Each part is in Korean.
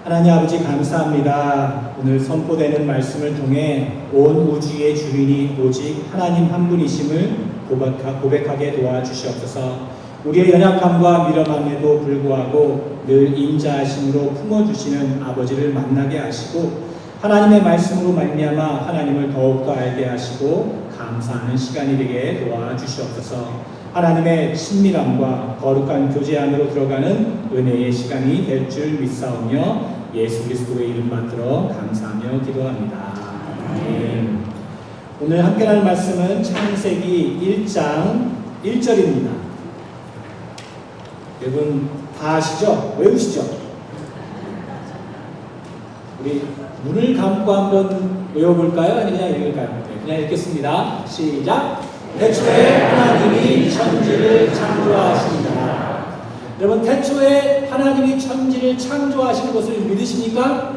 하나님 아버지 감사합니다. 오늘 선포되는 말씀을 통해 온 우주의 주인이 오직 하나님 한 분이심을 고백하게 도와주시옵소서. 우리의 연약함과 미련함에도 불구하고 늘 인자하심으로 품어주시는 아버지를 만나게 하시고 하나님의 말씀으로 말미암아 하나님을 더욱더 알게 하시고 감사하는 시간이 되게 도와주시옵소서. 하나님의 친밀함과 거룩한 교제 안으로 들어가는 은혜의 시간이 될 줄 믿사오며 예수 그리스도의 이름 받들어 감사하며 기도합니다. 아멘. 오늘 함께 나눌 말씀은 창세기 1장 1절입니다. 여러분 다 아시죠? 외우시죠? 우리 눈을 감고 한번 외워볼까요? 아니면 그냥 읽을까요? 네, 그냥 읽겠습니다. 시작! 태초에 하나님이 천지를 창조하시니라. 여러분 태초에 하나님이 천지를 창조하신 것을 믿으십니까?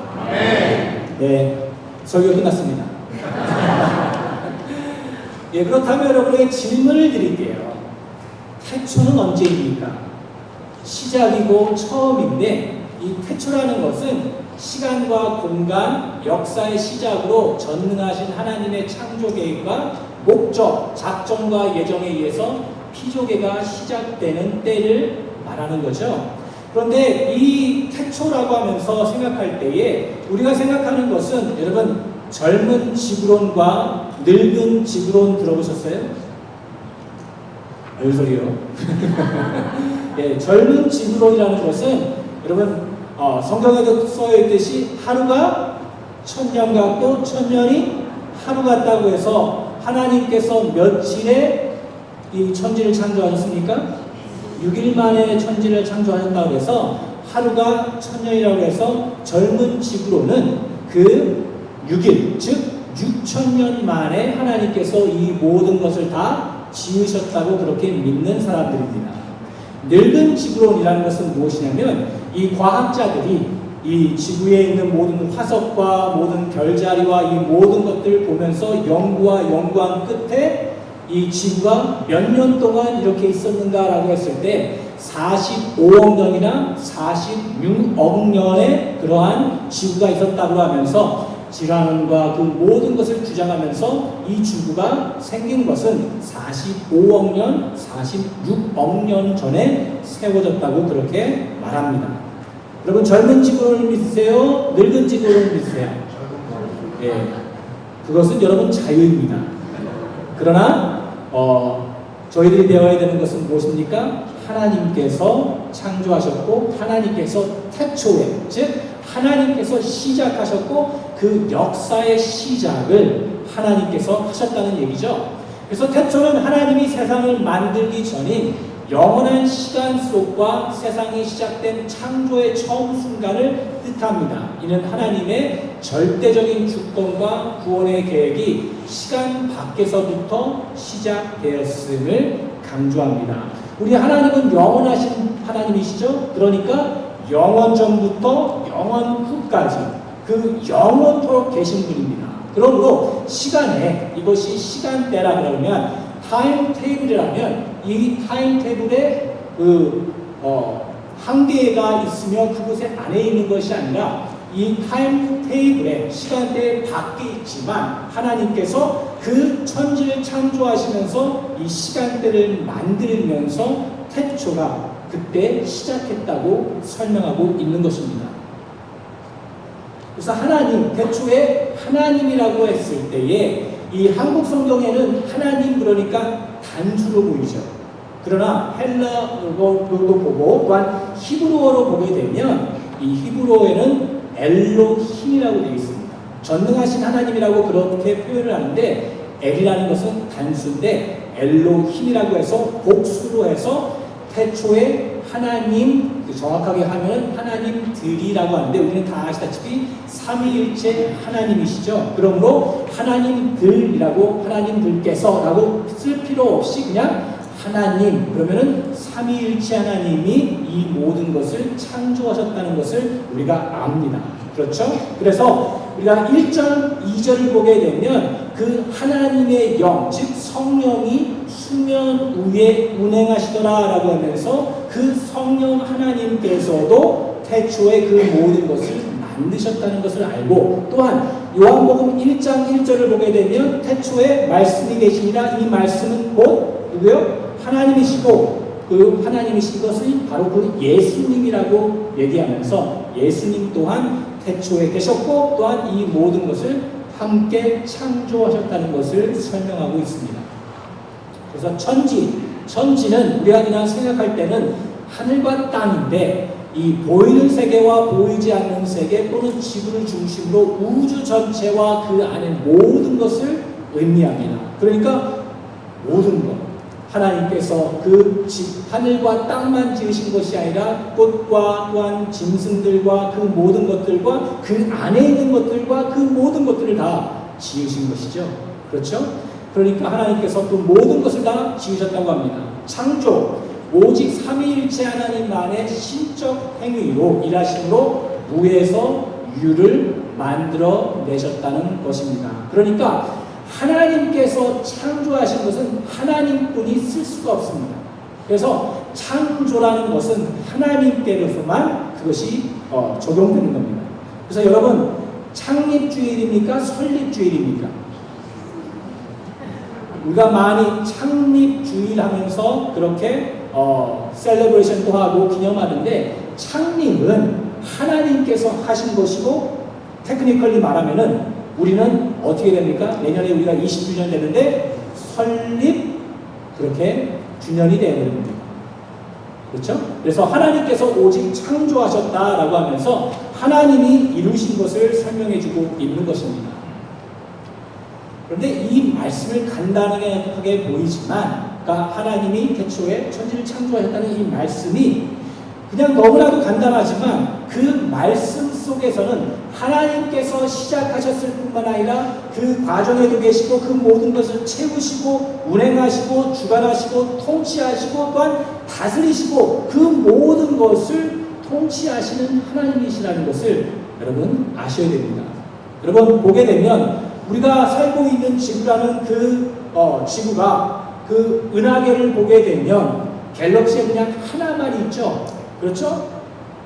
네, 설교 끝났습니다. 예, 그렇다면 여러분에게 질문을 드릴게요. 태초는 언제입니까? 시작이고 처음인데 이 태초라는 것은 시간과 공간, 역사의 시작으로 전능하신 하나님의 창조 계획과 목적, 작정과 예정에 의해서 피조계가 시작되는 때를 말하는 거죠. 그런데 이 태초라고 하면서 생각할 때에 우리가 생각하는 것은 여러분 젊은 지구론과 늙은 지구론 들어보셨어요? 별 소리요? 예, 젊은 지구론이라는 것은 여러분 성경에도 써 있듯이 하루가 천년 같고 천년이 하루 같다고 해서 하나님께서 며칠에 이 천지를 창조하셨습니까? 6일 만에 천지를 창조하셨다고 해서 하루가 천년이라고 해서 젊은 지구로는 그 6일, 즉 6천년 만에 하나님께서 이 모든 것을 다 지으셨다고 그렇게 믿는 사람들입니다. 늙은 지구론이라는 것은 무엇이냐면 이 과학자들이 이 지구에 있는 모든 화석과 모든 별자리와 이 모든 것들을 보면서 연구한 끝에 이 지구가 몇 년 동안 이렇게 있었는가라고 했을 때 45억 년이나 46억 년의 그러한 지구가 있었다고 하면서 질환과 그 모든 것을 주장하면서 이 지구가 생긴 것은 45억 년, 46억 년 전에 세워졌다고 그렇게 말합니다. 여러분 젊은 지구를 믿으세요? 늙은 지구를 믿으세요? 예, 그것은 여러분 자유입니다. 그러나 저희들이 배워야 되는 것은 무엇입니까? 하나님께서 창조하셨고 하나님께서 태초에 즉 하나님께서 시작하셨고 그 역사의 시작을 하나님께서 하셨다는 얘기죠. 그래서 태초는 하나님이 세상을 만들기 전인 영원한 시간 속과 세상이 시작된 창조의 처음 순간을 뜻합니다. 이는 하나님의 절대적인 주권과 구원의 계획이 시간 밖에서부터 시작되었음을 강조합니다. 우리 하나님은 영원하신 하나님이시죠? 그러니까 영원 전부터 영원 후까지 그 영원토록 계신 분입니다. 그러므로 시간에 이것이 시간대라 그러면 타임 테이블이라면 이 타임 테이블에 한계가 있으며 그곳에 안에 있는 것이 아니라 이 타임 테이블에 시간대 밖에 있지만 하나님께서 그 천지를 창조하시면서 이 시간대를 만들면서 태초가 그때 시작했다고 설명하고 있는 것입니다. 그래서 하나님, 태초에 하나님이라고 했을 때에 이 한국 성경에는 하나님 그러니까 단수로 보이죠. 그러나 헬라어로도 보고 또한 히브리어로 보게 되면 이 히브리어에는 엘로힘이라고 되어 있습니다. 전능하신 하나님이라고 그렇게 표현을 하는데 엘이라는 것은 단수인데 엘로힘이라고 해서 복수로 해서 태초에 하나님, 정확하게 하면 하나님들이라고 하는데 우리는 다 아시다시피 삼위일체 하나님이시죠. 그러므로 하나님들이라고 하나님들께서라고 쓸 필요 없이 그냥 하나님 그러면은 삼위일체 하나님이 이 모든 것을 창조하셨다는 것을 우리가 압니다. 그렇죠? 그래서 우리가 1절, 2절을 보게 되면 그 하나님의 영, 즉 성령이 수면 위에 운행하시더라라고 하면서 그 성령 하나님께서도 태초에 그 모든 것을 만드셨다는 것을 알고, 또한 요한복음 1장 1절을 보게 되면 태초에 말씀이 계시니라, 이 말씀은 곧 누구요? 하나님이시고 그 하나님이신 것이 바로 그 예수님이라고 얘기하면서 예수님 또한 태초에 계셨고 또한 이 모든 것을 함께 창조하셨다는 것을 설명하고 있습니다. 그래서 천지는 우리가 그냥 생각할 때는 하늘과 땅인데, 이 보이는 세계와 보이지 않는 세계 또는 지구를 중심으로 우주 전체와 그 안에 모든 것을 의미합니다. 그러니까 모든 것, 하나님께서 그 하늘과 땅만 지으신 것이 아니라 꽃과 또한 짐승들과 그 모든 것들과 그 안에 있는 것들과 그 모든 것들을 다 지으신 것이죠. 그렇죠? 그러니까 하나님께서 그 모든 것을 다 지으셨다고 합니다. 창조, 오직 삼위일체 하나님만의 신적 행위로 일하심으로 무에서 유를 만들어 내셨다는 것입니다. 그러니까 하나님께서 창조하신 것은 하나님뿐이 쓸 수가 없습니다. 그래서 창조라는 것은 하나님께로서만 그것이 적용되는 겁니다. 그래서 여러분, 창립주일입니까? 설립주일입니까? 우리가 많이 창립주일 하면서 그렇게 셀레브레이션도 하고 기념하는데, 창립은 하나님께서 하신 것이고, 테크니컬리 말하면은 우리는 어떻게 됩니까? 내년에 우리가 20주년 되는데 설립 그렇게 주년이 되어버립니다. 그렇죠? 그래서 하나님께서 오직 창조하셨다라고 하면서 하나님이 이루신 것을 설명해주고 있는 것입니다. 그런데 이 말씀을 간단하게 보이지만, 그러니까 하나님이 태초에 천지를 창조하셨다는 이 말씀이 그냥 너무나도 간단하지만 그 말씀 속에서는 하나님께서 시작하셨을 뿐만 아니라 그 과정에도 계시고 그 모든 것을 채우시고 운행하시고 주관하시고 통치하시고 또한 다스리시고 그 모든 것을 통치하시는 하나님이시라는 것을 여러분 아셔야 됩니다. 여러분 보게 되면 우리가 살고 있는 지구라는 그 지구가 그 은하계를 보게 되면 갤럭시에 그냥 하나만 있죠. 그렇죠?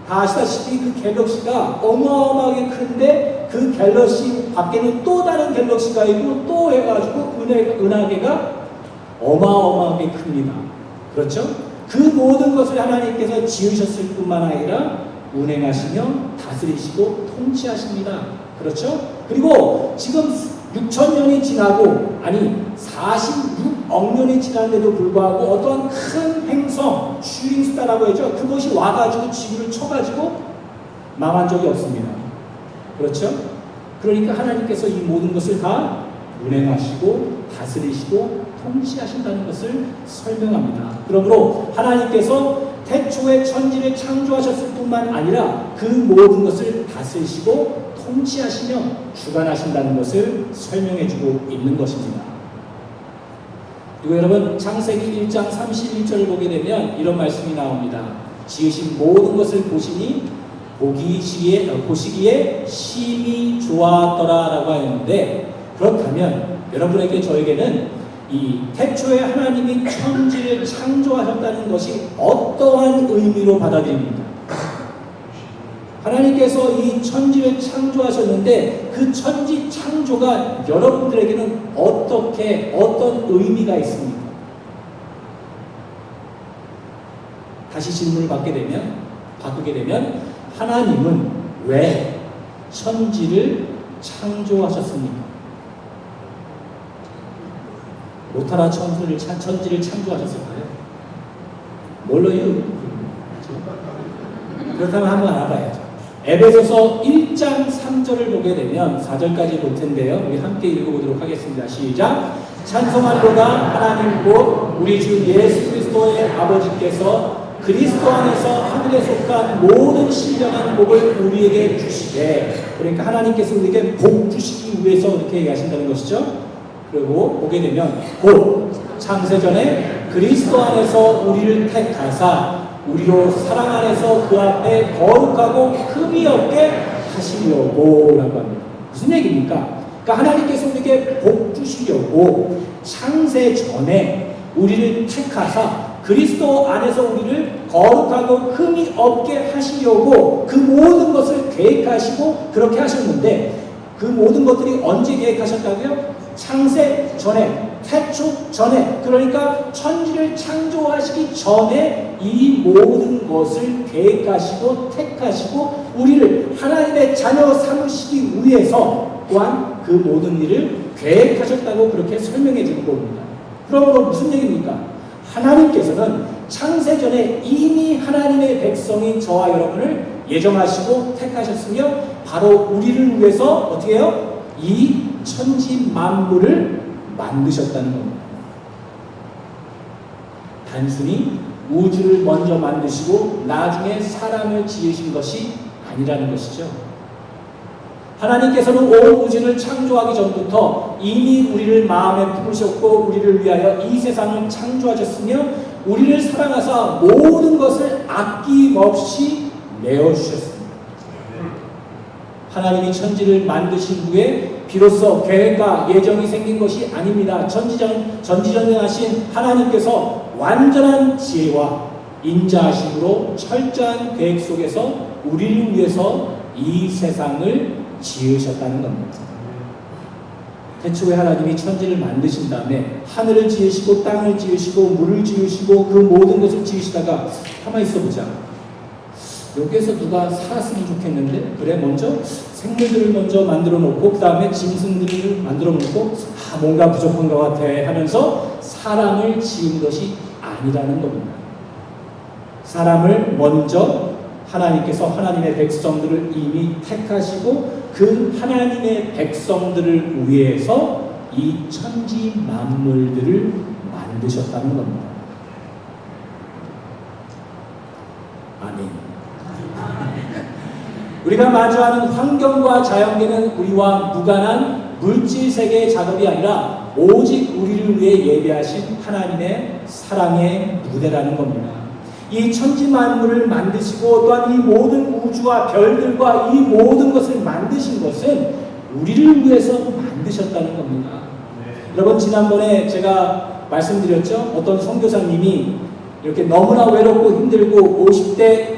다 아시다시피 그 갤럭시가 어마어마하게 큰데 그 갤럭시 밖에는 또 다른 갤럭시가 있고 또 해가지고 은하계가 어마어마하게 큽니다. 그렇죠? 그 모든 것을 하나님께서 지으셨을 뿐만 아니라 운행하시며 다스리시고 통치하십니다. 그렇죠? 그리고 지금 6,000년이 지나고, 아니 46억 년이 지났는데도 불구하고 어떠한 큰 행성, 슈링스타라고 하죠. 그것이 와가지고 지구를 쳐가지고 망한 적이 없습니다. 그렇죠? 그러니까 하나님께서 이 모든 것을 다 운행하시고 다스리시고 통치하신다는 것을 설명합니다. 그러므로 하나님께서 태초에 천지를 창조하셨을 뿐만 아니라 그 모든 것을 다스리시고 통치하시며 주관하신다는 것을 설명해주고 있는 것입니다. 그리고 여러분 창세기 1장 31절을 보게 되면 이런 말씀이 나옵니다. 지으신 모든 것을 보시기에 심히 좋았더라 라고 하였는데, 그렇다면 여러분에게 저에게는 이 태초에 하나님이 천지를 창조하셨다는 것이 어떠한 의미로 받아들입니까? 하나님께서 이 천지를 창조하셨는데 그 천지 창조가 여러분들에게는 어떤 의미가 있습니까? 다시 질문을 바꾸게 되면 하나님은 왜 천지를 창조하셨습니까? 못하나 천지를 창조하셨을까요? 뭘로요? 그렇다면 한번 알아봐야죠. 에베소서 1장 3절을 보게 되면 4절까지 볼 텐데요. 우리 함께 읽어보도록 하겠습니다. 시작! 찬송하노라 하나님 곧 우리 주 예수 그리스도의 아버지께서 그리스도 안에서 하늘에 속한 모든 신령한 복을 우리에게 주시되, 그러니까 하나님께서 우리에게 복 주시기 위해서 이렇게 얘기하신다는 것이죠. 그리고 보게 되면 곧 창세전에 그리스도 안에서 우리를 택하사 우리로 사랑 안에서 그 앞에 거룩하고 흠이 없게 하시려고 라고 합니다. 무슨 얘기입니까? 그러니까 하나님께서 우리에게 복 주시려고 창세 전에 우리를 택하사 그리스도 안에서 우리를 거룩하고 흠이 없게 하시려고 그 모든 것을 계획하시고 그렇게 하셨는데 그 모든 것들이 언제 계획하셨다고요? 창세 전에, 태초 전에, 그러니까 천지를 창조하시기 전에 이 모든 것을 계획하시고 택하시고 우리를 하나님의 자녀 삼으시기 위해서 또한 그 모든 일을 계획하셨다고 그렇게 설명해 주는 겁니다. 그러므로 무슨 얘기입니까? 하나님께서는 창세전에 이미 하나님의 백성인 저와 여러분을 예정하시고 택하셨으며 바로 우리를 위해서 어떻게 해요? 이 천지 만물을 만드셨다는 겁니다. 단순히 우주를 먼저 만드시고 나중에 사람을 지으신 것이 아니라는 것이죠. 하나님께서는 온 우주를 창조하기 전부터 이미 우리를 마음에 품으셨고 우리를 위하여 이 세상을 창조하셨으며 우리를 사랑하사 모든 것을 아낌없이 내어주셨습니다. 하나님이 천지를 만드신 후에 비로소 계획과 예정이 생긴 것이 아닙니다. 전지전능하신 하나님께서 완전한 지혜와 인자하심으로 철저한 계획 속에서 우리를 위해서 이 세상을 지으셨다는 겁니다. 태초에 하나님이 천지를 만드신 다음에 하늘을 지으시고 땅을 지으시고 물을 지으시고 그 모든 것을 지으시다가 가만히 있어보자. 여기에서 누가 살았으면 좋겠는데 그래 먼저 생물들을 먼저 만들어 놓고 그 다음에 짐승들을 만들어 놓고 뭔가 부족한 것 같아 하면서 사람을 지은 것이 아니라는 겁니다. 사람을 먼저 하나님께서 하나님의 백성들을 이미 택하시고 그 하나님의 백성들을 위해서 이 천지 만물들을 만드셨다는 겁니다. 아멘. 우리가 마주하는 환경과 자연계는 우리와 무관한 물질 세계의 작업이 아니라 오직 우리를 위해 예배하신 하나님의 사랑의 무대라는 겁니다. 이 천지 만물을 만드시고 또한 이 모든 우주와 별들과 이 모든 것을 만드신 것은 우리를 위해서 만드셨다는 겁니다. 여러분 지난번에 제가 말씀드렸죠. 어떤 선교사님이 이렇게 너무나 외롭고 힘들고 50대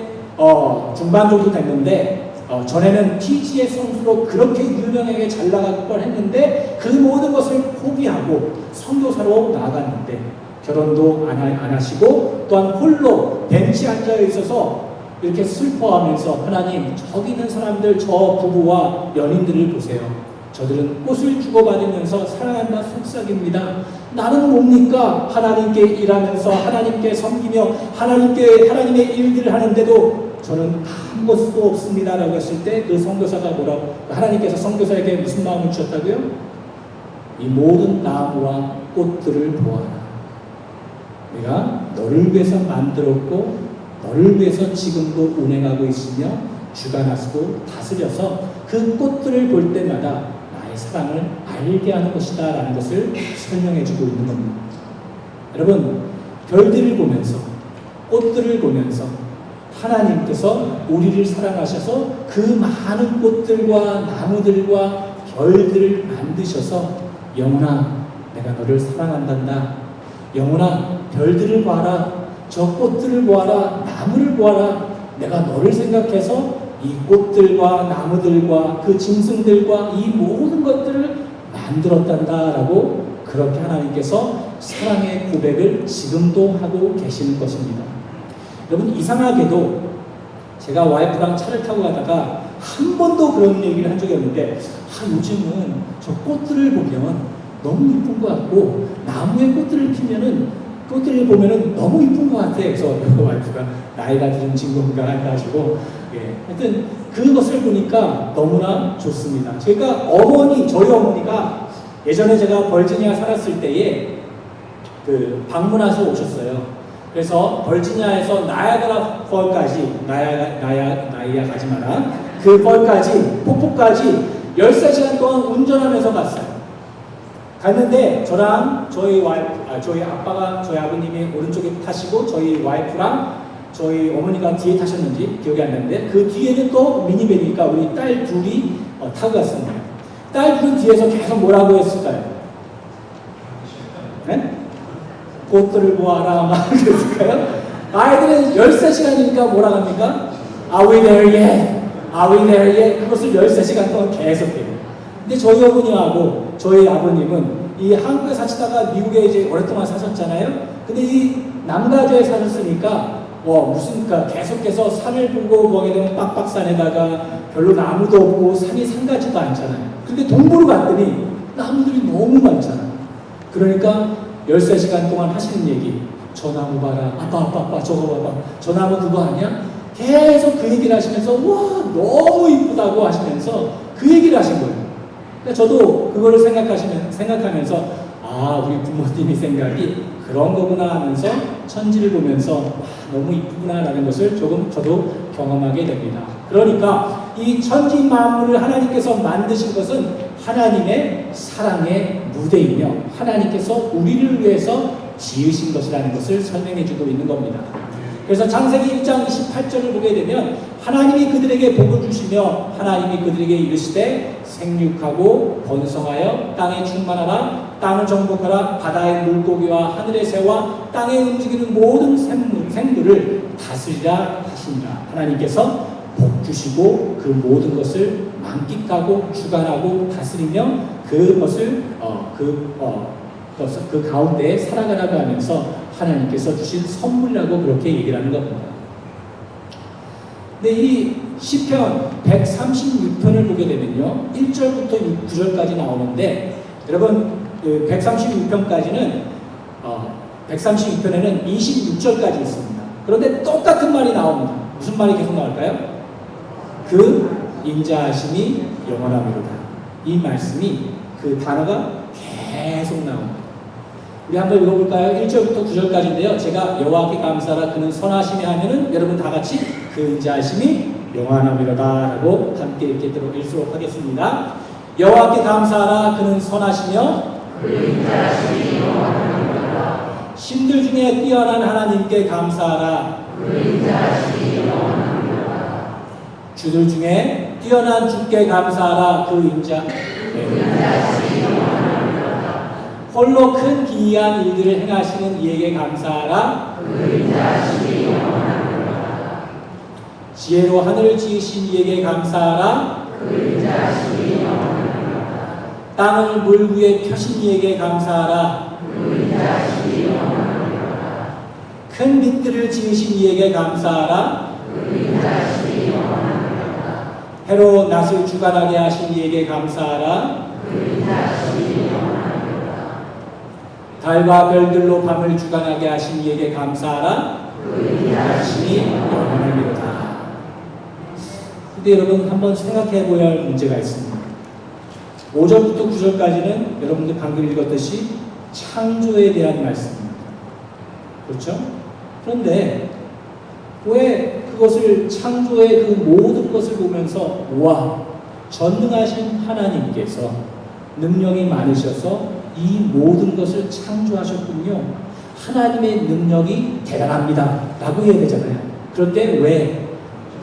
중반 정도 됐는데 전에는 PGA 선수로 그렇게 유명하게 잘 나갈 뻔했는데 그 모든 것을 포기하고 선교사로 나아갔는데 결혼도 안 하시고 또한 홀로 벤치에 앉아 있어서 이렇게 슬퍼하면서 하나님 저기 있는 사람들 저 부부와 연인들을 보세요. 저들은 꽃을 주고받으면서 사랑한다 속삭입니다. 나는 뭡니까? 하나님께 일하면서 하나님께 섬기며 하나님의 일들을 하는데도 저는 아무것도 없습니다 라고 했을 때 그 선교사가 뭐라고 하나님께서 선교사에게 무슨 마음을 주셨다고요? 이 모든 나무와 꽃들을 보아라. 내가 너를 위해서 만들었고 너를 위해서 지금도 운행하고 있으며 주관하시고 다스려서 그 꽃들을 볼 때마다 나의 사랑을 알게 하는 것이다 라는 것을 설명해 주고 있는 겁니다. 여러분 별들을 보면서 꽃들을 보면서 하나님께서 우리를 사랑하셔서 그 많은 꽃들과 나무들과 별들을 만드셔서 영혼아 내가 너를 사랑한단다. 영혼아 별들을 봐라. 저 꽃들을 보아라. 나무를 보아라. 내가 너를 생각해서 이 꽃들과 나무들과 그 짐승들과 이 모든 것들을 만들었단다 라고 그렇게 하나님께서 사랑의 고백을 지금도 하고 계시는 것입니다. 여러분 이상하게도 제가 와이프랑 차를 타고 가다가 한 번도 그런 얘기를 한 적이 없는데 요즘은 저 꽃들을 보면 너무 이쁜 것 같고 나무에 꽃들을 보면은 너무 이쁜 것 같아. 그래서 와이프가 나이가 든 친구인가 해가지고 하여튼 그것을 보니까 너무나 좋습니다. 제가 저희 어머니가 예전에 제가 버지니아 살았을 때에 그 방문하셔 오셨어요. 그래서 버지니아에서 나야가라 펄까지 나야 가지 마라 그 펄까지 폭포까지 13시간 동안 운전하면서 갔어요. 갔는데 저랑 저희 아빠가 저희 아버님이 오른쪽에 타시고 저희 와이프랑 저희 어머니가 뒤에 타셨는지 기억이 안 나는데 그 뒤에는 또 미니밴이니까 우리 딸 둘이 타고 갔습니다. 딸 둘은 뒤에서 계속 뭐라고 했을까요? 네? 꽃들을 보아라 막 그랬을까요? 아이들은 13시간이니까 뭐라 합니까? Are we there yet? Are we there yet? 그것을 13시간 동안 계속해요. 근데 저희 어머니하고 저희 아버님은 이 한국에 사시다가 미국에 이제 오랫동안 사셨잖아요. 근데 이 남가주에 사셨으니까 무슨 계속해서 산을 보고 뭐게 되면 빡빡산에다가 별로 나무도 없고 산이 산같지도 않잖아요. 근데 동부로 갔더니 나무들이 너무 많잖아요. 그러니까 13시간 동안 하시는 얘기, 저 나무 봐라, 아빠 저거 봐봐, 저 나무 그거 아니야? 계속 그 얘기를 하시면서 와 너무 이쁘다고 하시면서 그 얘기를 하신 거예요. 그러니까 저도 그거를 생각하면서 우리 부모님이 생각이 그런 거구나 하면서 천지를 보면서 와 너무 이쁘구나 라는 것을 조금 저도 경험하게 됩니다. 그러니까 이 천지 만물을 하나님께서 만드신 것은 하나님의 사랑의 무대이며 하나님께서 우리를 위해서 지으신 것이라는 것을 설명해 주고 있는 겁니다. 그래서 창세기 1장 28절을 보게 되면 하나님이 그들에게 복을 주시며 하나님이 그들에게 이르시되 생육하고 번성하여 땅에 충만하라, 땅을 정복하라, 바다의 물고기와 하늘의 새와 땅에 움직이는 모든 생물을 다스리라 하시니라. 하나님께서 복 주시고 그 모든 것을 만끽하고 주관하고 다스리며 그것을 그 가운데에 살아가라고 하면서 하나님께서 주신 선물이라고 그렇게 얘기를 하는 겁니다. 근데 이 시편 136편을 보게 되면요 1절부터 9절까지 나오는데 여러분 136편까지는 136편에는 26절까지 있습니다. 그런데 똑같은 말이 나옵니다. 무슨 말이 계속 나올까요? 그 인자하심이 영원하리로다. 이 말씀이 그 단어가 계속 나옵니다. 우리 한번 읽어볼까요? 1절부터 9절까지인데요. 제가 여호와께 감사하라 그는 선하심이 하면은 여러분 다 같이 그 인자하심이 영원하리로다 라고 함께 읽도록 하겠습니다. 여호와께 감사하라 그는 선하시며 그 인자하심이 영원하리로다. 신들 중에 뛰어난 하나님께 감사하라 그 인자하심이 영원하리로다. 주들 중에 뛰어난 주께 감사하라 그 인자하심이 영원하리로다. 홀로 큰 기이한 일들을 행하시는 이에게 감사하라 그 인자하심이 영원하리로다. 지혜로 하늘을 지으신 이에게 감사하라 그 인자하심이 영원하리로다. 땅을 물 위에 펴신 이에게 감사하라 그 인자하심이 영원하리로다. 큰 빛들을 지으신 이에게 감사하라 그 인자하심이 영원하리로다. 해로 낮을 주관하게 하신 이에게 감사하라 그 인자하심이 영원하리로다. 달과 별들로 밤을 주관하게 하신 이에게 감사하라 그 인자하심이 영원하리로다. 근데 여러분 한번 생각해 보아야 할 문제가 있습니다. 5절부터 9절까지는 여러분들 방금 읽었듯이 창조에 대한 말씀입니다. 그렇죠? 그런데 왜 그것을 창조의 그 모든 것을 보면서 와 전능하신 하나님께서 능력이 많으셔서 이 모든 것을 창조하셨군요. 하나님의 능력이 대단합니다 라고 해야 되잖아요. 그런데 왜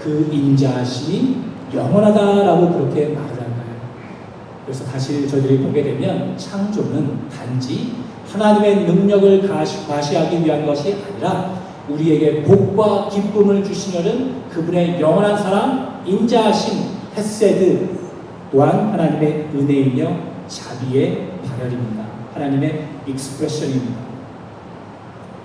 그 인자하심이 영원하다라고 그렇게 말을 할까요? 그래서 다시 저희들이 보게 되면 창조는 단지 하나님의 능력을 과시하기 위한 것이 아니라 우리에게 복과 기쁨을 주시려는 그분의 영원한 사랑, 인자하심, 헤세드 또한 하나님의 은혜이며 자비의 발현입니다. 하나님의 익스프레션입니다.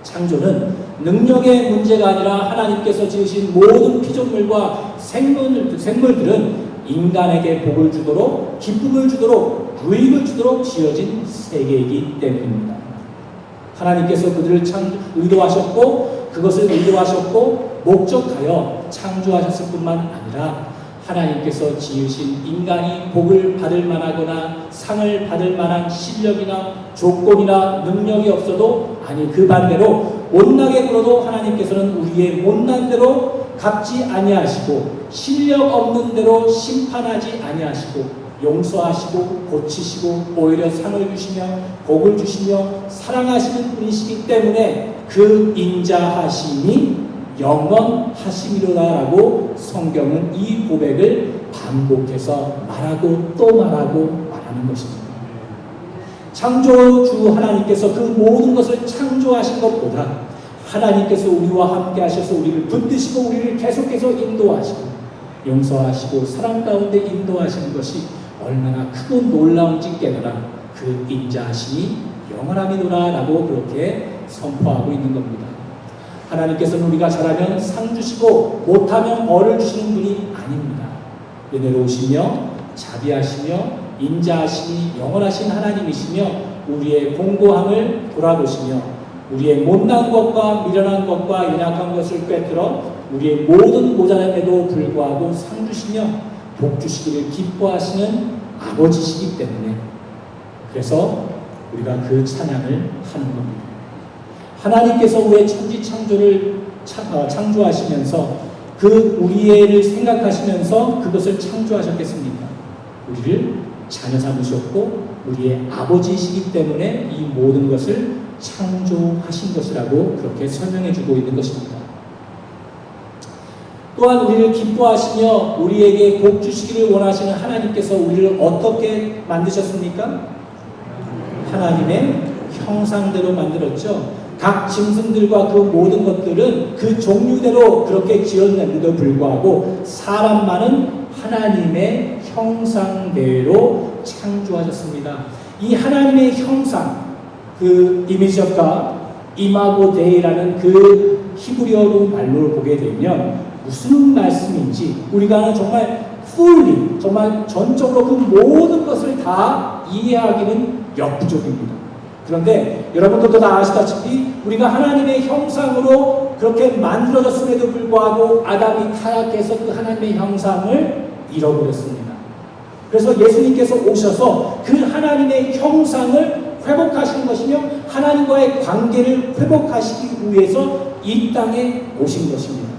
창조는 능력의 문제가 아니라 하나님께서 지으신 모든 피조물과 생물들은 인간에게 복을 주도록 기쁨을 주도록 유익을 주도록 지어진 세계이기 때문입니다. 하나님께서 그들을 의도하셨고 그것을 의도하셨고 목적하여 창조하셨을 뿐만 아니라 하나님께서 지으신 인간이 복을 받을 만하거나 상을 받을 만한 실력이나 조건이나 능력이 없어도 아니 그 반대로 못나게 굴어도 하나님께서는 우리의 못난 대로 갚지 아니하시고 실력 없는 대로 심판하지 아니하시고 용서하시고 고치시고 오히려 상을 주시며 복을 주시며 사랑하시는 분이시기 때문에 그 인자하심이 영원하심이로다라고 성경은 이 고백을 반복해서 말하고 또 말하고 말하는 것입니다. 창조주 하나님께서 그 모든 것을 창조하신 것보다 하나님께서 우리와 함께 하셔서 우리를 붙드시고 우리를 계속해서 인도하시고 용서하시고 사랑 가운데 인도하시는 것이 얼마나 크고 놀라운지 깨달아 그 인자하심이 영원함이노라 라고 그렇게 선포하고 있는 겁니다. 하나님께서는 우리가 잘하면 상 주시고 못하면 벌을 주시는 분이 아닙니다. 은혜로우시며 자비하시며 인자하심이 영원하신 하나님이시며 우리의 공고함을 돌아보시며 우리의 못난 것과 미련한 것과 연약한 것을 꿰뚫어 우리의 모든 모자람에도 불구하고 상 주시며 복 주시기를 기뻐하시는 아버지시기 때문에 그래서 우리가 그 찬양을 하는 겁니다. 하나님께서 왜 천지 창조를 창조하시면서 그 우리를 생각하시면서 그것을 창조하셨겠습니까? 우리를 자녀 삼으셨고 우리의 아버지이시기 때문에 이 모든 것을 창조하신 것이라고 그렇게 설명해 주고 있는 것입니다. 또한 우리를 기뻐하시며 우리에게 복 주시기를 원하시는 하나님께서 우리를 어떻게 만드셨습니까? 하나님의 형상대로 만들었죠. 각 짐승들과 그 모든 것들은 그 종류대로 그렇게 지었는데도 불구하고 사람만은 하나님의 형상대로 창조하셨습니다. 이 하나님의 형상, 그 이미지 오브 갓, 이마고 데이라는 그 히브리어로 말로를 보게 되면 무슨 말씀인지 우리가 정말 fully, 정말 전적으로 그 모든 것을 다 이해하기는 역부족입니다. 그런데 여러분들도 다 아시다시피 우리가 하나님의 형상으로 그렇게 만들어졌음에도 불구하고 아담이 타락해서 그 하나님의 형상을 잃어버렸습니다. 그래서 예수님께서 오셔서 그 하나님의 형상을 회복하시는 것이며 하나님과의 관계를 회복하시기 위해서 이 땅에 오신 것입니다.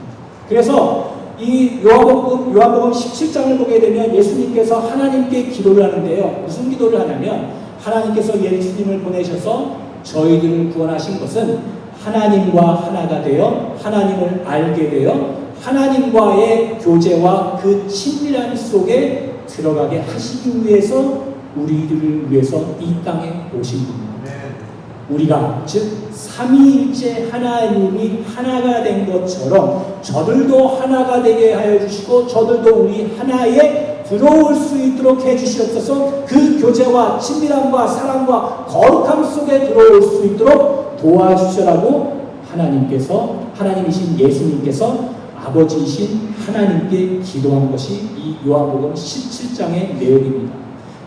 그래서 이 요한복음 17장을 보게 되면 예수님께서 하나님께 기도를 하는데요. 무슨 기도를 하냐면 하나님께서 예수님을 보내셔서 저희들을 구원하신 것은 하나님과 하나가 되어 하나님을 알게 되어 하나님과의 교제와 그 친밀함 속에 들어가게 하시기 위해서 우리들을 위해서 이 땅에 오신 분입니다. 우리가 즉 삼위일체 하나님이 하나가 된 것처럼 저들도 하나가 되게 하여 주시고 저들도 우리 하나에 들어올 수 있도록 해주시옵소서. 그 교제와 친밀함과 사랑과 거룩함 속에 들어올 수 있도록 도와주시라고 하나님이신 예수님께서 아버지이신 하나님께 기도한 것이 이 요한복음 17장의 내용입니다.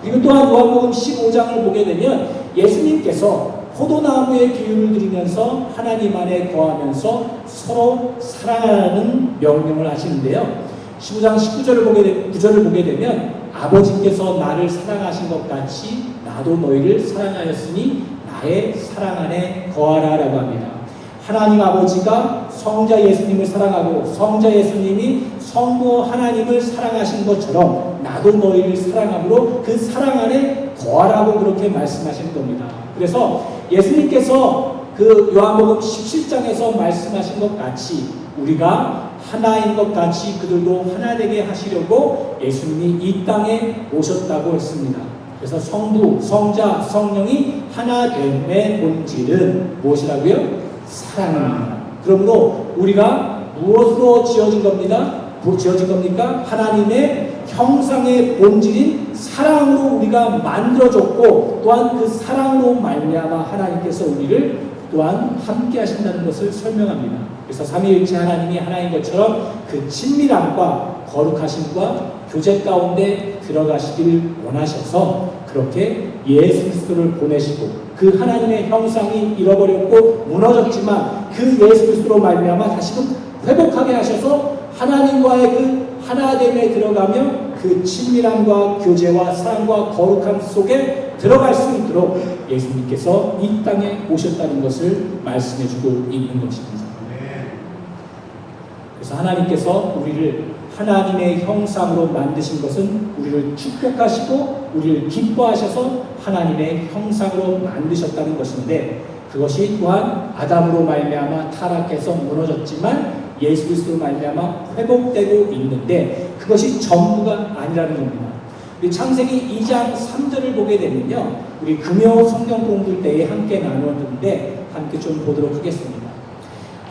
그리고 또한 요한복음 15장을 보게 되면 예수님께서 포도나무의 비유를 드리면서 하나님 안에 거하면서 서로 사랑하라는 명령을 하시는데요. 15장 9절을 보게 되면 아버지께서 나를 사랑하신 것 같이 나도 너희를 사랑하였으니 나의 사랑 안에 거하라 라고 합니다. 하나님 아버지가 성자 예수님을 사랑하고 성자 예수님이 성부 하나님을 사랑하신 것처럼 나도 너희를 사랑함으로 그 사랑 안에 거하라고 그렇게 말씀하신 겁니다. 그래서 예수님께서 그 요한복음 17장에서 말씀하신 것 같이 우리가 하나인 것 같이 그들도 하나 되게 하시려고 예수님이 이 땅에 오셨다고 했습니다. 그래서 성부, 성자, 성령이 하나됨의 본질은 무엇이라고요? 사랑입니다. 그러므로 우리가 무엇으로 지어진 겁니까? 하나님의 형상의 본질인 사랑으로 우리가 만들어졌고 또한 그 사랑으로 말미암아 하나님께서 우리를 또한 함께 하신다는 것을 설명합니다. 그래서 삼위일체 하나님이 하나인 것처럼 그 친밀함과 거룩하심과 교제 가운데 들어가시길 원하셔서 그렇게 예수 그리스도를 보내시고 그 하나님의 형상이 잃어버렸고 무너졌지만 그 예수 그리스도로 말미암아 다시금 회복하게 하셔서 하나님과의 그 하나됨에 들어가며 그 친밀함과 교제와 사랑과 거룩함 속에 들어갈 수 있도록 예수님께서 이 땅에 오셨다는 것을 말씀해주고 있는 것입니다. 그래서 하나님께서 우리를 하나님의 형상으로 만드신 것은 우리를 축복하시고 우리를 기뻐하셔서 하나님의 형상으로 만드셨다는 것인데 그것이 또한 아담으로 말미암아 타락해서 무너졌지만 예수 그리스도로 말미암아 회복되고 있는데 그것이 전부가 아니라는 겁니다. 우리 창세기 2장 3절을 보게 되면요, 우리 금요 성경 공부 때에 함께 나누었는데 함께 좀 보도록 하겠습니다.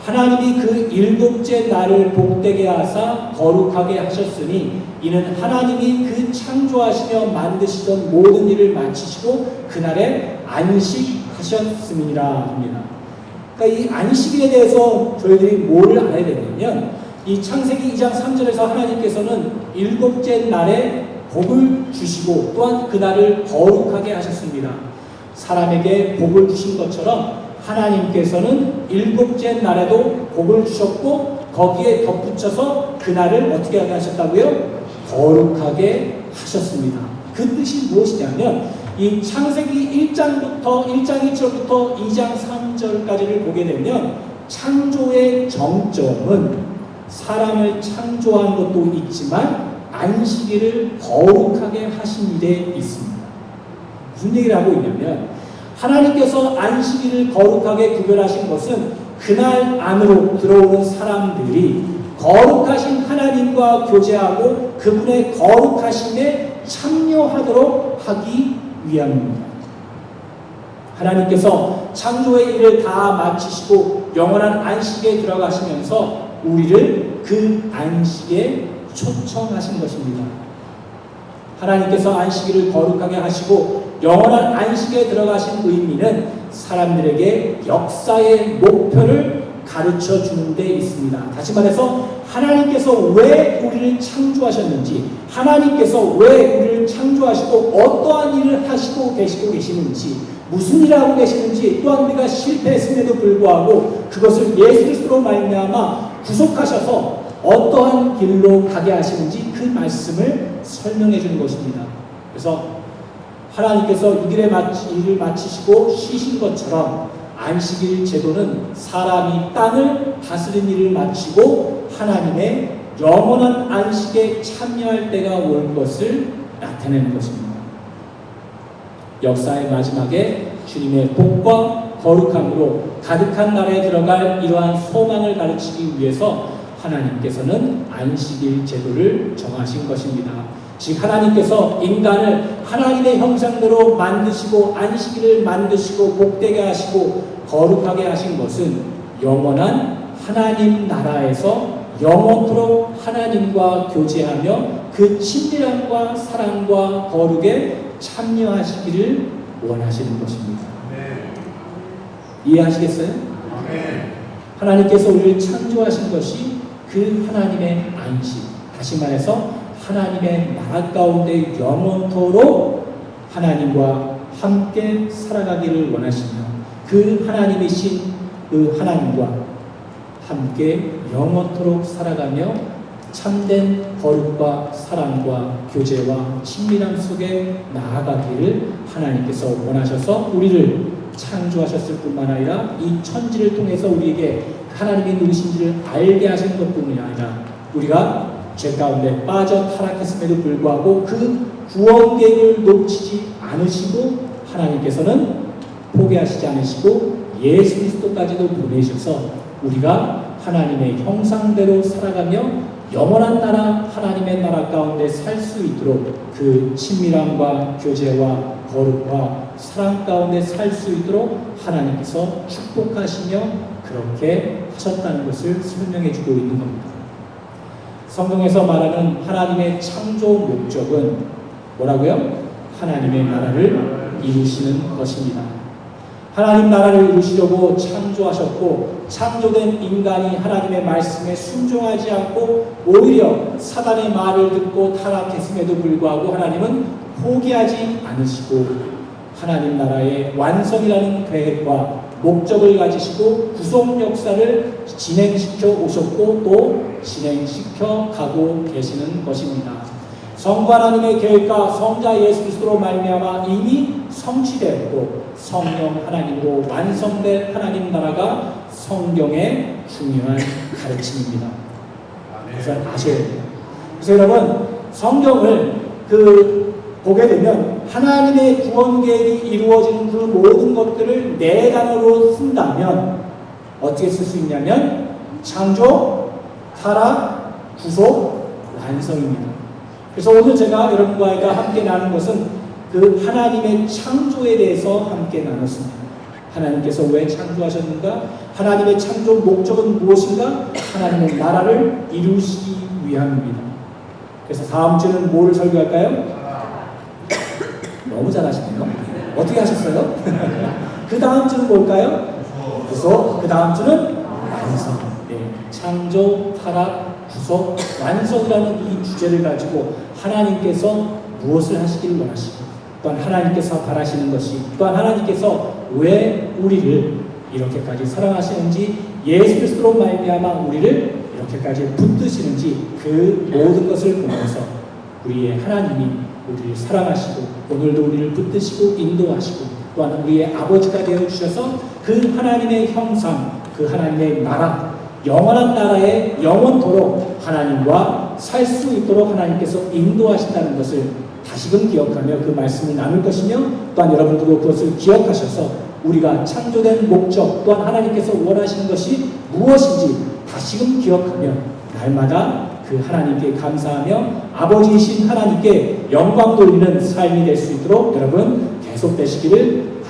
하나님이 그 일곱째 날을 복되게 하사 거룩하게 하셨으니 이는 하나님이 그 창조하시며 만드시던 모든 일을 마치시고 그날에 안식하셨음이라 합니다. 그러니까 이 안식일에 대해서 저희들이 뭘 알아야 되냐면, 이 창세기 2장 3절에서 하나님께서는 일곱째 날에 복을 주시고 또한 그날을 거룩하게 하셨습니다. 사람에게 복을 주신 것처럼 하나님께서는 일곱째 날에도 복을 주셨고 거기에 덧붙여서 그날을 어떻게 하게 하셨다고요? 거룩하게 하셨습니다. 그 뜻이 무엇이냐면, 이 창세기 1장부터 1장 1절부터 2장 3절까지를 보게 되면 창조의 정점은 사람을 창조한 것도 있지만 안식일을 거룩하게 하신 일에 있습니다. 무슨 얘기를 하고 있냐면, 하나님께서 안식일을 거룩하게 구별하신 것은 그날 안으로 들어오는 사람들이 거룩하신 하나님과 교제하고 그분의 거룩하심에 참여하도록 하기 위함입니다. 하나님께서 창조의 일을 다 마치시고 영원한 안식에 들어가시면서 우리를 그 안식에 초청하신 것입니다. 하나님께서 안식일을 거룩하게 하시고 영원한 안식에 들어가신 의미는 사람들에게 역사의 목표를 가르쳐 주는 데 있습니다. 다시 말해서 하나님께서 왜 우리를 창조하셨는지, 하나님께서 왜 우리를 창조하시고 어떠한 일을 하시고 계시는지, 무슨 일을 하고 계시는지, 또한 우리가 실패했음에도 불구하고 그것을 예수 그리스도로 말미암아 구속하셔서 어떠한 길로 가게 하시는지 그 말씀을 설명해 주는 것입니다. 그래서 하나님께서 이 길에 일을 마치시고 쉬신 것처럼 안식일 제도는 사람이 땅을 다스린 일을 마치고 하나님의 영원한 안식에 참여할 때가 올 것을 나타내는 것입니다. 역사의 마지막에 주님의 복과 거룩함으로 가득한 날에 들어갈 이러한 소망을 가르치기 위해서 하나님께서는 안식일 제도를 정하신 것입니다. 즉 하나님께서 인간을 하나님의 형상대로 만드시고 안식일을 만드시고 복되게 하시고 거룩하게 하신 것은 영원한 하나님 나라에서 영원토록 하나님과 교제하며 그 친밀함과 사랑과 거룩에 참여하시기를 원하시는 것입니다. 이해하시겠어요? 하나님께서 우리를 창조하신 것이 그 하나님의 안식, 다시 말해서 하나님의 나라 가운데 영원토록 하나님과 함께 살아가기를 원하시며 그 하나님이신 그 하나님과 함께 영원토록 살아가며 참된 거룩과 사랑과 교제와 친밀함 속에 나아가기를 하나님께서 원하셔서 우리를 창조하셨을 뿐만 아니라 이 천지를 통해서 우리에게 하나님이 누구신지를 알게 하신 것뿐만이 아니라 우리가 죄 가운데 빠져 타락했음에도 불구하고 그 구원 계획을 놓치지 않으시고 하나님께서는 포기하시지 않으시고 예수 그리스도까지도 보내셔서 우리가 하나님의 형상대로 살아가며 영원한 나라 하나님의 나라 가운데 살 수 있도록 그 친밀함과 교제와 거룩과 사랑 가운데 살 수 있도록 하나님께서 축복하시며 그렇게 하셨다는 것을 설명해 주고 있는 겁니다. 성경에서 말하는 하나님의 창조 목적은 뭐라고요? 하나님의 나라를 이루시는 것입니다. 하나님 나라를 이루시려고 창조하셨고 창조된 인간이 하나님의 말씀에 순종하지 않고 오히려 사단의 말을 듣고 타락했음에도 불구하고 하나님은 포기하지 않으시고 하나님 나라의 완성이라는 계획과 목적을 가지시고 구속 역사를 진행시켜 오셨고 또 진행시켜 가고 계시는 것입니다. 성부 하나님의 계획과 성자 예수 그리스도로 말미암아 이미 성취되었고 성령 하나님으로 완성된 하나님 나라가 성경의 중요한 가르침입니다. 그래서 아셔야 돼요. 그래서 여러분 성경을 보게 되면 하나님의 구원 계획이 이루어지는 그 모든 것들을 네 단어로 쓴다면 어떻게 쓸 수 있냐면 창조, 타락, 구속, 완성입니다. 그래서 오늘 제가 여러분과 함께 나눈 것은 그 하나님의 창조에 대해서 함께 나눴습니다. 하나님께서 왜 창조하셨는가? 하나님의 창조 목적은 무엇인가? 하나님의 나라를 이루시기 위함입니다. 그래서 다음 주는 뭐를 설교할까요? 너무 잘하시네요. 어떻게 하셨어요? 그 다음 주는 뭘까요? 구속. 그 다음 주는 완성. 네. 창조, 타락, 구속, 완성이라는 이 주제를 가지고 하나님께서 무엇을 하시기를 원하시고, 또한 하나님께서 바라시는 것이, 또한 하나님께서 왜 우리를 이렇게까지 사랑하시는지, 예수 그리스도로 말미암아 우리를 이렇게까지 붙드시는지, 그 모든 것을 보면서 우리의 하나님이 우리를 사랑하시고 오늘도 우리를 붙드시고 인도하시고 또한 우리의 아버지가 되어주셔서 그 하나님의 형상, 그 하나님의 나라, 영원한 나라에 영원토록 하나님과 살 수 있도록 하나님께서 인도하신다는 것을 다시금 기억하며 그 말씀을 나눌 것이며, 또한 여러분들도 그것을 기억하셔서 우리가 창조된 목적, 또한 하나님께서 원하시는 것이 무엇인지 다시금 기억하며 날마다 그 하나님께 감사하며 아버지이신 하나님께 영광 돌리는 삶이 될 수 있도록 여러분 계속되시기를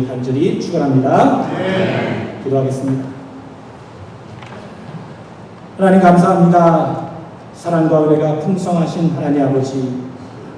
간절히 축원합니다. 기도하겠습니다. 하나님 감사합니다. 사랑과 은혜가 풍성하신 하나님 아버지,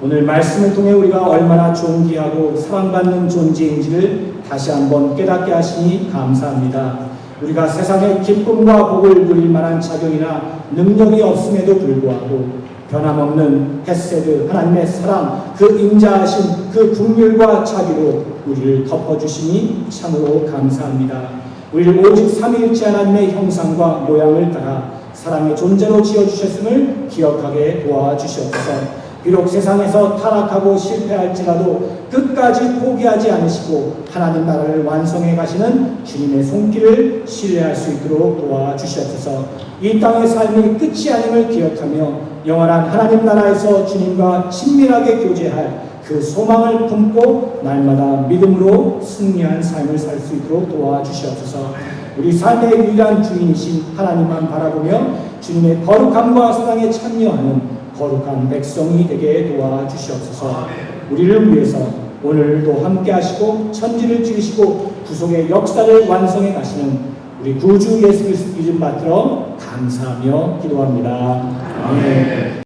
오늘 말씀을 통해 우리가 얼마나 존귀하고 사랑받는 존재인지를 다시 한번 깨닫게 하시니 감사합니다. 우리가 세상의 기쁨과 복을 누릴 만한 자격이나 능력이 없음에도 불구하고 변함없는 헤세드, 하나님의 사랑, 그 인자하신 그 긍휼과 자비로 우리를 덮어주시니 참으로 감사합니다. 우리를 오직 삼위일체 하나님의 형상과 모양을 따라 사랑의 존재로 지어주셨음을 기억하게 도와주시옵소서. 비록 세상에서 타락하고 실패할지라도 끝까지 포기하지 않으시고 하나님 나라를 완성해 가시는 주님의 손길을 신뢰할 수 있도록 도와주시옵소서. 이 땅의 삶이 끝이 아님을 기억하며 영원한 하나님 나라에서 주님과 친밀하게 교제할 그 소망을 품고 날마다 믿음으로 승리한 삶을 살 수 있도록 도와주시옵소서. 우리 삶의 유일한 주인이신 하나님만 바라보며 주님의 거룩함과 사랑에 참여하는 거룩한 백성이 되게 도와주시옵소서. 우리를 위해서 오늘도 함께 하시고 천지를 지으시고 구속의 역사를 완성해 가시는 우리 구주 예수 그리스도 이름 받들어 감사하며 기도합니다. 아멘.